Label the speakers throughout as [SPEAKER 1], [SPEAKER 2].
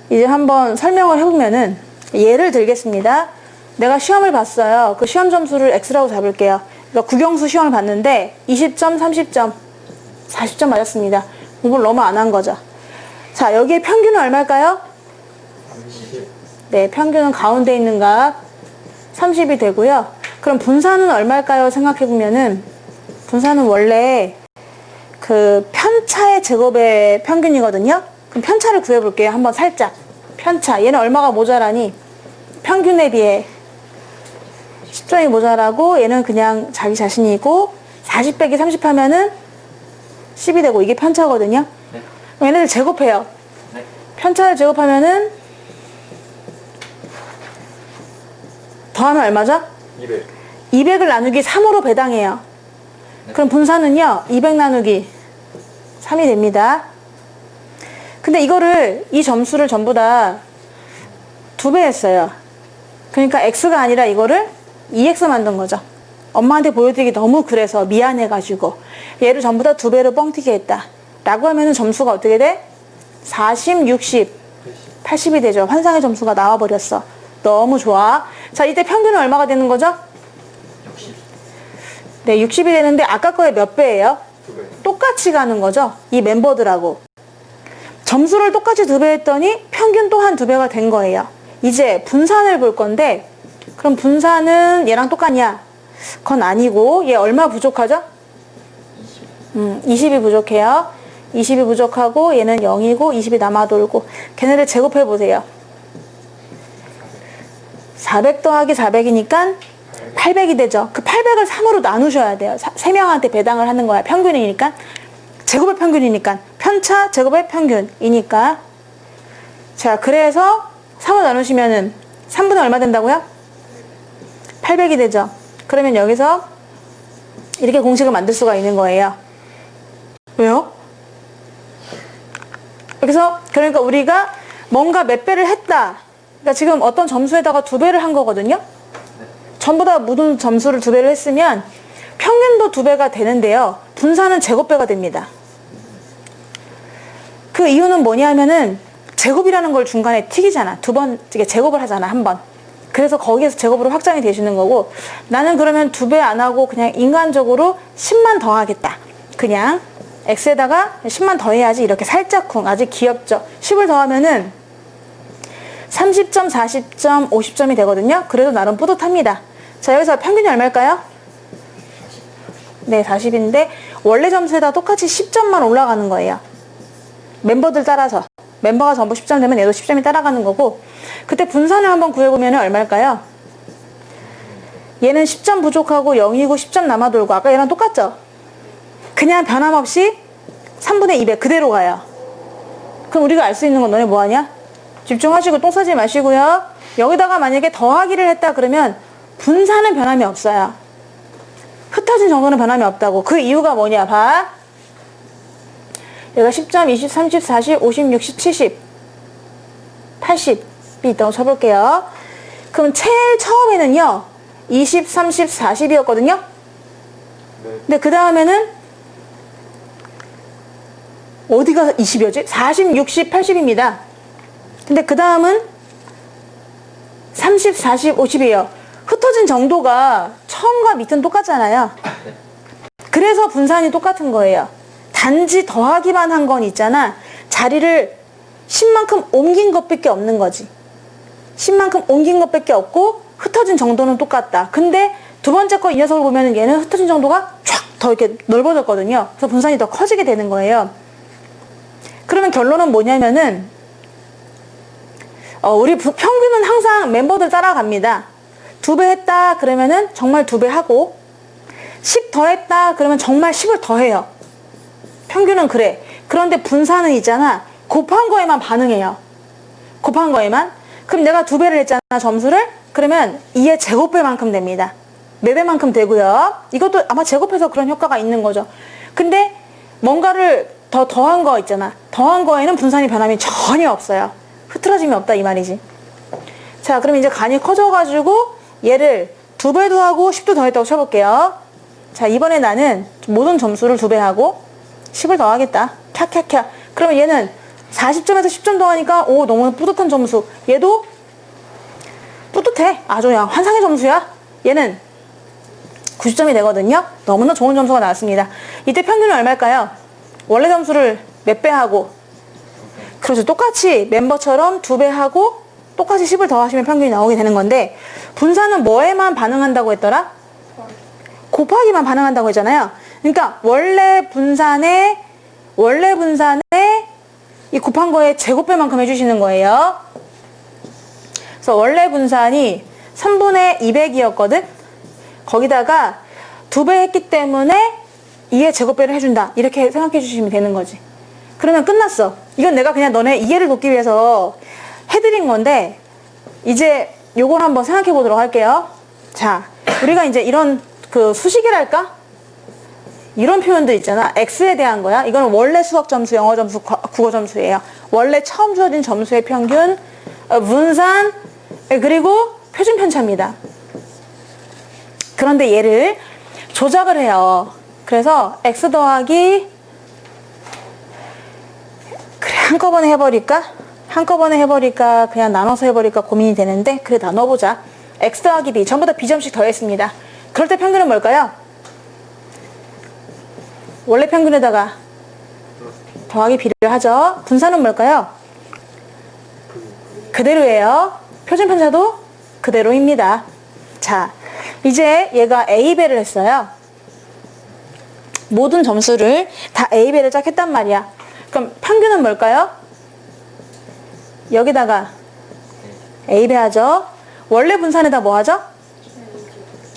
[SPEAKER 1] 이제 한번 설명을 해보면은, 예를 들겠습니다. 내가 시험을 봤어요. 그 시험 점수를 X라고 잡을게요. 그러니까 국영수 시험을 봤는데 20점, 30점, 40점 맞았습니다. 공부를 너무 안 한 거죠. 자, 여기에 평균은 얼마일까요?
[SPEAKER 2] 30.
[SPEAKER 1] 네, 평균은 가운데 있는 값 30이 되고요. 그럼 분산은 얼마일까요? 생각해보면은, 분산은 원래 그 편차의 제곱의 평균이거든요. 그럼 편차를 구해볼게요. 한번 살짝. 편차. 얘는 얼마가 모자라니? 평균에 비해 10점이 모자라고, 얘는 그냥 자기 자신이고, 40 빼기 30 하면은 10이 되고, 이게 편차거든요.
[SPEAKER 2] 네.
[SPEAKER 1] 그럼 얘네들 제곱해요.
[SPEAKER 2] 네.
[SPEAKER 1] 편차를 제곱하면은 더하면 얼마죠?
[SPEAKER 2] 200.
[SPEAKER 1] 200을 나누기 3으로 배당해요.
[SPEAKER 2] 네.
[SPEAKER 1] 그럼 분산은요, 200 나누기 3이 됩니다. 근데 이거를, 이 점수를 전부 다 2배 했어요. 그러니까 x가 아니라 이거를 2x 만든 거죠. 엄마한테 보여드리기 너무 그래서 미안해가지고 얘를 전부 다 2배로 뻥튀기 했다 라고 하면은 점수가 어떻게 돼? 40, 60, 80이 되죠. 환상의 점수가 나와버렸어. 너무 좋아. 자, 이때 평균은 얼마가 되는 거죠?
[SPEAKER 2] 60.
[SPEAKER 1] 네, 60이 되는데 아까 거의 몇 배예요?
[SPEAKER 2] 2배.
[SPEAKER 1] 똑같이 가는 거죠. 이 멤버들하고. 점수를 똑같이 2배 했더니 평균 또한 2배가 된 거예요. 이제 분산을 볼 건데, 그럼 분산은 얘랑 똑같냐? 그건 아니고, 얘 얼마 부족하죠? 20이 부족해요. 20이 부족하고, 얘는 0이고, 20이 남아돌고. 걔네들 제곱해보세요. 400 더하기 400이니까 800이 되죠. 그 800을 3으로 나누셔야 돼요. 3명한테 배당을 하는 거야. 평균이니까. 제곱의 평균이니까. 편차, 제곱의 평균이니까. 자, 그래서 3으로 나누시면은 3분의 얼마 된다고요? 800이 되죠. 그러면 여기서 이렇게 공식을 만들 수가 있는 거예요. 왜요? 여기서 그러니까 우리가 뭔가 몇 배를 했다. 그러니까 지금 어떤 점수에다가 2배를 한 거거든요. 전부 다 모든 점수를 2배를 했으면 평균도 2배가 되는데요. 분산은 제곱배가 됩니다. 그 이유는 뭐냐면은 제곱이라는 걸 중간에 튀기잖아. 두 번 제곱을 하잖아. 한 번. 그래서 거기에서 제곱으로 확장이 되시는 거고, 나는 그러면 2배 안 하고 그냥 인간적으로 10만 더 하겠다. 그냥 x에다가 10만 더 해야지. 이렇게 살짝쿵. 아주 귀엽죠. 10을 더하면은 30점, 40점, 50점이 되거든요. 그래도 나름 뿌듯합니다. 자, 여기서 평균이 얼마일까요? 네, 40인데 원래 점수에다 똑같이 10점만 올라가는 거예요. 멤버들 따라서. 멤버가 전부 10점 되면 얘도 10점이 따라가는 거고, 그때 분산을 한번 구해보면 얼마일까요? 얘는 10점 부족하고 0이고 10점 남아돌고, 아까 얘랑 똑같죠? 그냥 변함없이 3분의 2배 그대로 가요. 그럼 우리가 알 수 있는 건 너네 뭐하냐? 집중하시고 똥 싸지 마시고요. 여기다가 만약에 더하기를 했다 그러면 분산은 변함이 없어요. 흩어진 정도는 변함이 없다고. 그 이유가 뭐냐 봐. 여기가 10점, 20, 30, 40, 50, 60, 70, 80이 있다고 쳐볼게요. 그럼 제일 처음에는요 20, 30, 40이었거든요. 근데 그 다음에는 어디가 20이었지? 40, 60, 80입니다. 근데 그 다음은 30, 40, 50이에요. 흩어진 정도가 처음과 밑은 똑같잖아요. 그래서 분산이 똑같은 거예요. 단지 더하기만 한 건 있잖아. 자리를 10만큼 옮긴 것밖에 없는 거지. 10만큼 옮긴 것밖에 없고 흩어진 정도는 똑같다. 근데 두 번째 거 이 녀석을 보면 얘는 흩어진 정도가 쫙 더 이렇게 넓어졌거든요. 그래서 분산이 더 커지게 되는 거예요. 그러면 결론은 뭐냐면은 우리 평균은 항상 멤버들 따라갑니다. 2배 했다 그러면은 정말 2배 하고, 10 더 했다 그러면 정말 10을 더 해요. 평균은 그래. 그런데 분산은 있잖아. 곱한 거에만 반응해요. 곱한 거에만. 그럼 내가 2배를 했잖아, 점수를. 그러면 2의 제곱배만큼 됩니다. 4배만큼 되고요. 이것도 아마 제곱해서 그런 효과가 있는 거죠. 근데 뭔가를 더한 거 있잖아. 더한 거에는 분산이 변함이 전혀 없어요. 흐트러짐이 없다 이 말이지. 자, 그럼 이제 간이 커져가지고 얘를 2배 더하고 10도 더했다고 쳐볼게요. 자, 이번에 나는 모든 점수를 2배 하고 10을 더하겠다. 캬캬캬. 그러면 얘는 40점에서 10점 더하니까 오 너무 뿌듯한 점수. 얘도 뿌듯해. 아주 그냥 환상의 점수야. 얘는 90점이 되거든요. 너무나 좋은 점수가 나왔습니다. 이때 평균은 얼마일까요? 원래 점수를 몇 배 하고, 그렇죠. 똑같이 멤버처럼 2배 하고 똑같이 10을 더하시면 평균이 나오게 되는 건데, 분산은 뭐에만 반응한다고 했더라? 곱하기만 반응한다고 했잖아요. 그러니까 원래 분산에 이 곱한 거에 제곱배만큼 해주시는 거예요. 그래서 원래 분산이 3분의 200이었거든? 거기다가 2배 했기 때문에 2의 제곱배를 해준다. 이렇게 생각해 주시면 되는 거지. 그러면 끝났어. 이건 내가 그냥 너네 이해를 돕기 위해서 해드린 건데, 이제 요걸 한번 생각해 보도록 할게요. 자, 우리가 이제 이런 그 수식이랄까? 이런 표현도 있잖아. X에 대한 거야. 이거는 원래 수학 점수, 영어 점수, 국어 점수예요. 원래 처음 주어진 점수의 평균, 분산, 그리고 표준 편차입니다. 그런데 얘를 조작을 해요. 그래서 X 더하기, 그래, 한꺼번에 해버릴까? 그냥 나눠서 해버릴까 고민이 되는데, 그래, 나눠보자. X 더하기 B, 전부 다 B점씩 더했습니다. 그럴 때 평균은 뭘까요? 원래 평균에다가 더하기 B를 하죠. 분산은 뭘까요? 그대로예요. 표준 편차도 그대로입니다. 자, 이제 얘가 A배를 했어요. 모든 점수를 다 A배를 짝 했단 말이야. 그럼 평균은 뭘까요? 여기다가 A배 하죠. 원래 분산에다 뭐 하죠?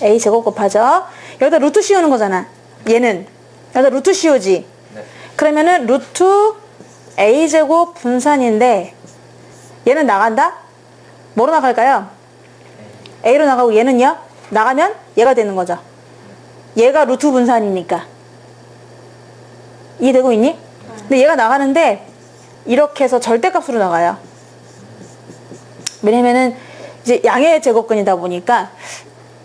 [SPEAKER 1] A제곱 곱하죠. 여기다 루트 씌우는 거잖아. 얘는 여기다 루트 씌우지.
[SPEAKER 2] 네.
[SPEAKER 1] 그러면은 루트 A제곱 분산인데, 얘는 나간다? 뭐로 나갈까요? A로 나가고 얘는요? 나가면 얘가 되는 거죠. 얘가 루트 분산이니까. 이해되고 있니? 근데 얘가 나가는데 이렇게 해서 절대값으로 나가요. 왜냐면은 이제 양의 제곱근이다 보니까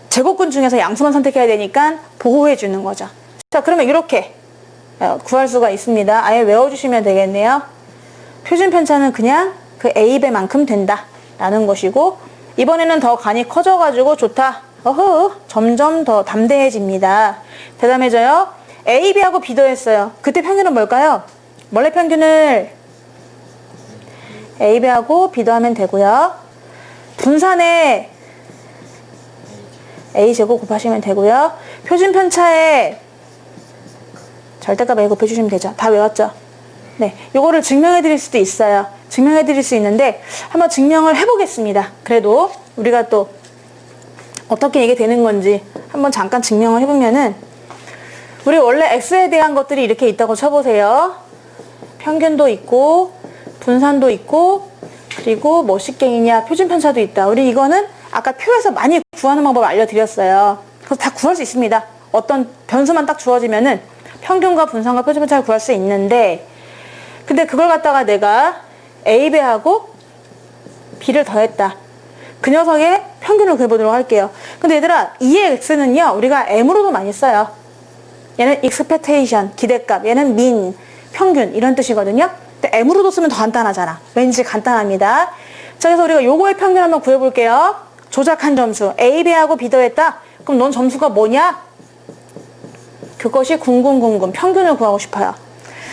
[SPEAKER 1] 제곱근 중에서 양수만 선택해야 되니까 보호해 주는 거죠. 자, 그러면 이렇게 구할 수가 있습니다. 아예 외워주시면 되겠네요. 표준 편차는 그냥 그 A배만큼 된다 라는 것이고, 이번에는 더 간이 커져가지고 좋다. 점점 더 담대해집니다. 대담해져요. AB하고 B 더했어요. 그때 평균은 뭘까요? 원래 평균을 AB하고 B 더하면 되고요. 분산에 A제곱 곱하시면 되고요. 표준 편차에 절대값 A 곱해주시면 되죠. 다 외웠죠? 네, 요거를 증명해 드릴 수도 있어요. 증명해 드릴 수 있는데 한번 증명을 해보겠습니다. 그래도 우리가 또 어떻게 이게 되는 건지 한번 잠깐 증명을 해보면은, 우리 원래 X에 대한 것들이 이렇게 있다고 쳐보세요. 평균도 있고 분산도 있고, 그리고 뭐 식갱이냐 표준 편차도 있다. 우리 이거는 아까 표에서 많이 구하는 방법 알려드렸어요. 그래서 다 구할 수 있습니다. 어떤 변수만 딱 주어지면은 평균과 분산과 표준 편차를 구할 수 있는데, 근데 그걸 갖다가 내가 A배하고 B를 더했다. 그 녀석의 평균을 구해보도록 할게요. 근데 얘들아, 2의 X는요, 우리가 M으로도 많이 써요. 얘는 expectation, 기대값, 얘는 mean, 평균, 이런 뜻이거든요. 근데 M으로도 쓰면 더 간단하잖아. 왠지 간단합니다. 자, 그래서 우리가 요거의 평균 한번 구해볼게요. 조작한 점수, A배하고 B 더했다. 그럼 넌 점수가 뭐냐? 그것이 궁금, 평균을 구하고 싶어요.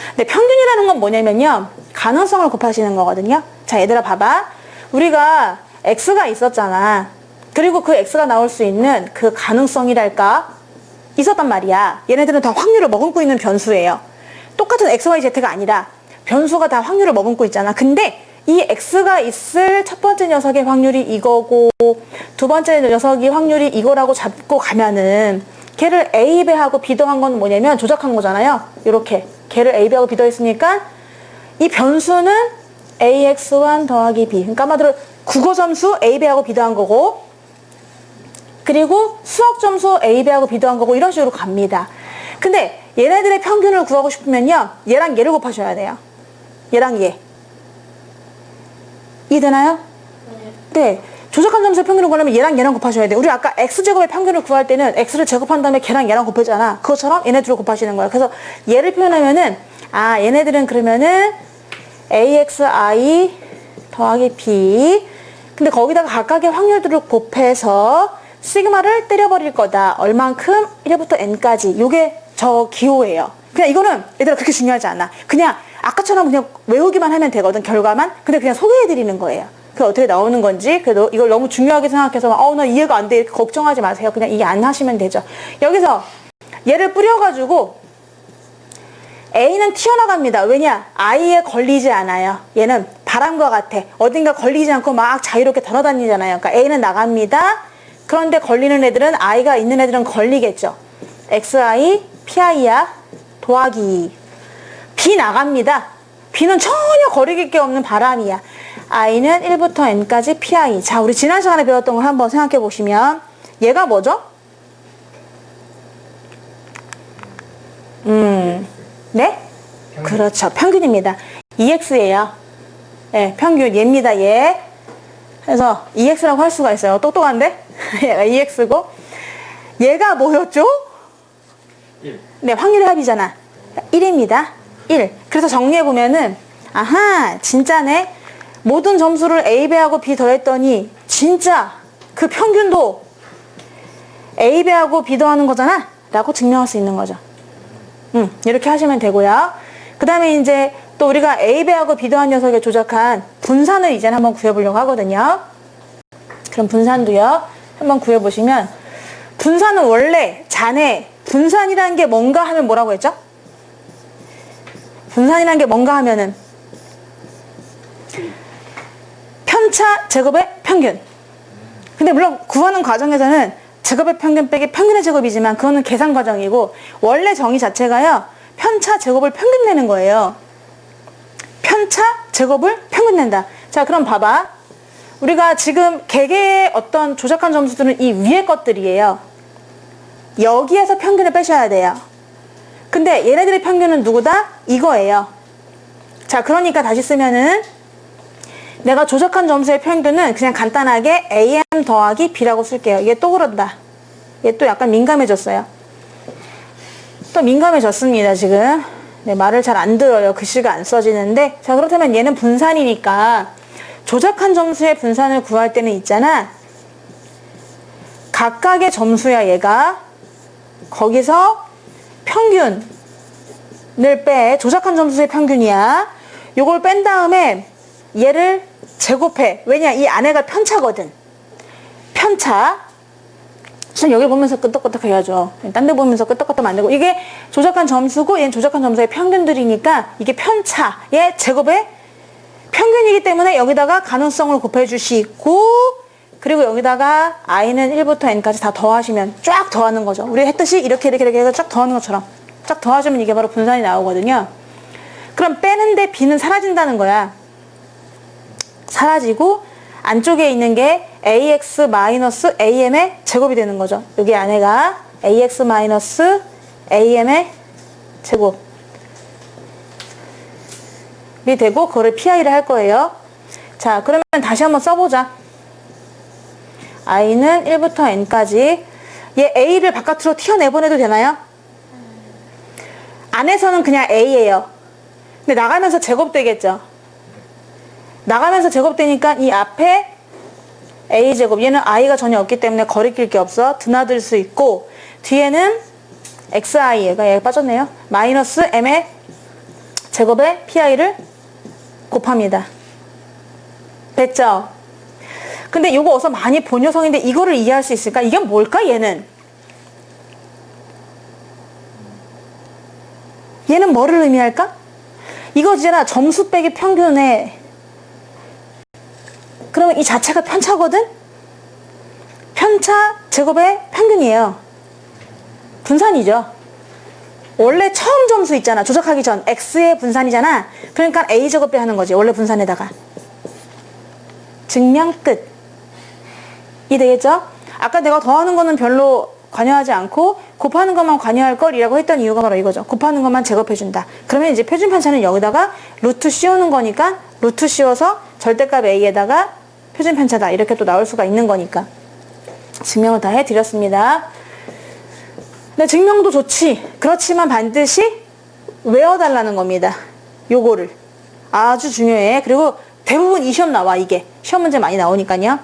[SPEAKER 1] 근데 평균이라는 건 뭐냐면요, 가능성을 곱하시는 거거든요. 자, 얘들아 봐봐. 우리가 X가 있었잖아. 그리고 그 X가 나올 수 있는 그 가능성이랄까? 있었단 말이야. 얘네들은 다 확률을 머금고 있는 변수예요. 똑같은 X, Y, Z가 아니라 변수가 다 확률을 머금고 있잖아. 근데 이 X가 있을 첫 번째 녀석의 확률이 이거고, 두 번째 녀석이 확률이 이거라고 잡고 가면은 걔를 A배하고 B 더한 건 뭐냐면 조작한 거잖아요. 이렇게 걔를 A배하고 B 더했으니까 이 변수는 AX1 더하기 B. 그러니까 한마디로 국어 점수 A배하고 B 더한 거고, 그리고 수학 점수 A배하고 B 더한 거고, 이런 식으로 갑니다. 근데 얘네들의 평균을 구하고 싶으면요, 얘랑 얘를 곱하셔야 돼요. 얘랑 얘. 이해되나요? 네. 조작한 점수의 평균을 구하려면 얘랑 얘랑 곱하셔야 돼요. 우리 아까 X제곱의 평균을 구할 때는 X를 제곱한 다음에 걔랑 얘랑 곱했잖아. 그것처럼 얘네들을 곱하시는 거예요. 그래서 얘를 표현하면은, 아, 얘네들은 그러면은 AXI 더하기 B. 근데 거기다가 각각의 확률들을 곱해서 시그마를 때려버릴 거다. 얼만큼? 1부터 n까지. 요게 저 기호예요. 그냥 이거는 얘들아 그렇게 중요하지 않아. 그냥 아까처럼 그냥 외우기만 하면 되거든, 결과만. 근데 그냥 소개해드리는 거예요. 그게 어떻게 나오는 건지. 그래도 이걸 너무 중요하게 생각해서 나 이해가 안 돼 이렇게 걱정하지 마세요. 그냥 이해 안 하시면 되죠. 여기서 얘를 뿌려가지고 A는 튀어나갑니다. 왜냐? I에 걸리지 않아요. 얘는 바람과 같아. 어딘가 걸리지 않고 막 자유롭게 돌아다니잖아요. 그러니까 A는 나갑니다. 그런데 걸리는 애들은, I가 있는 애들은 걸리겠죠. XI, PI야. 더하기. B 나갑니다. B는 전혀 거리낄 게 없는 바람이야. I는 1부터 N까지 PI. 자, 우리 지난 시간에 배웠던 걸 한번 생각해 보시면 얘가 뭐죠? 네?
[SPEAKER 2] 평균.
[SPEAKER 1] 그렇죠. 평균입니다. EX예요. 네, 평균. 얘입니다. 얘. 그래서 EX라고 할 수가 있어요. 똑똑한데? 얘가 EX고. 얘가 뭐였죠?
[SPEAKER 2] 1.
[SPEAKER 1] 네, 확률의 합이잖아. 1입니다. 1. 그래서 정리해보면은, 아하, 진짜네. 모든 점수를 A배하고 B 더했더니, 진짜 그 평균도 A배하고 B 더하는 거잖아? 라고 증명할 수 있는 거죠. 이렇게 하시면 되고요. 그 다음에 이제 또 우리가 A배하고 B 더한 녀석에 조작한 분산을 이제 한번 구해보려고 하거든요. 그럼 분산도요. 한번 구해보시면, 분산은 원래 잔에 분산이라는 게 뭔가 하면 뭐라고 했죠? 분산이라는 게 뭔가 하면은 편차 제곱의 평균. 근데 물론 구하는 과정에서는 제곱의 평균 빼기 평균의 제곱이지만 그거는 계산 과정이고, 원래 정의 자체가요, 편차 제곱을 평균 내는 거예요. 편차 제곱을 평균 낸다. 자, 그럼 봐봐. 우리가 지금 개개의 어떤 조작한 점수들은 이 위에 것들이에요. 여기에서 평균을 빼셔야 돼요. 근데 얘네들의 평균은 누구다? 이거예요. 자, 그러니까 다시 쓰면은 내가 조작한 점수의 평균은 그냥 간단하게 AM 더하기 B라고 쓸게요. 이게 또 그런다. 얘 또 약간 민감해졌어요. 또 민감해졌습니다, 지금. 네, 말을 잘 안 들어요. 글씨가 안 써지는데. 자, 그렇다면 얘는 분산이니까 조작한 점수의 분산을 구할 때는 있잖아. 각각의 점수야, 얘가. 거기서 평균을 빼. 조작한 점수의 평균이야. 요걸 뺀 다음에 얘를 제곱해. 왜냐? 이 안에가 편차거든. 편차. 전 여기 보면서 끄떡끄떡 해야죠. 딴 데 보면서 끄떡끄떡 만들고. 이게 조작한 점수고 얘는 조작한 점수의 평균들이니까 이게 편차의 제곱의 평균이기 때문에 여기다가 가능성을 곱해주시고, 그리고 여기다가 i는 1부터 n까지 다 더하시면 쫙 더하는 거죠. 우리 했듯이 이렇게 해서 쫙 더하는 것처럼 쫙 더하시면 이게 바로 분산이 나오거든요. 그럼 빼는데 b는 사라진다는 거야. 사라지고 안쪽에 있는 게 ax 마이너스 am의 제곱이 되는 거죠. 여기 안에가 ax 마이너스 am의 제곱이 되고 그거를 pi를 할 거예요. 자, 그러면 다시 한번 써보자. i는 1부터 n까지. 얘 a를 바깥으로 튀어내보내도 되나요? 안에서는 그냥 a예요. 근데 나가면서 제곱되겠죠. 나가면서 제곱되니까 이 앞에 a제곱, 얘는 i가 전혀 없기 때문에 거리낄 게 없어. 드나들 수 있고, 뒤에는 xi, 얘가 빠졌네요. 마이너스 m의 제곱에 pi를 곱합니다. 됐죠? 근데 요거 어서 많이 본 녀석인데 이거를 이해할 수 있을까? 이게 뭘까, 얘는? 얘는 뭐를 의미할까? 이거잖아, 점수 빼기 평균에. 그러면 이 자체가 편차거든? 편차 제곱의 평균이에요. 분산이죠. 원래 처음 점수 있잖아, 조작하기 전 x의 분산이잖아. 그러니까 a제곱 빼하는 거지, 원래 분산에다가. 증명 끝. 이 되겠죠? 아까 내가 더하는 거는 별로 관여하지 않고 곱하는 것만 관여할 걸이라고 했던 이유가 바로 이거죠. 곱하는 것만 제곱해준다. 그러면 이제 표준 편차는 여기다가 루트 씌우는 거니까 루트 씌워서 절대값 a에다가 표준 편차다, 이렇게 또 나올 수가 있는 거니까 증명을 다 해드렸습니다. 네, 증명도 좋지. 그렇지만 반드시 외워달라는 겁니다. 요거를 아주 중요해. 그리고 대부분 이 시험 나와, 이게. 시험 문제 많이 나오니까요.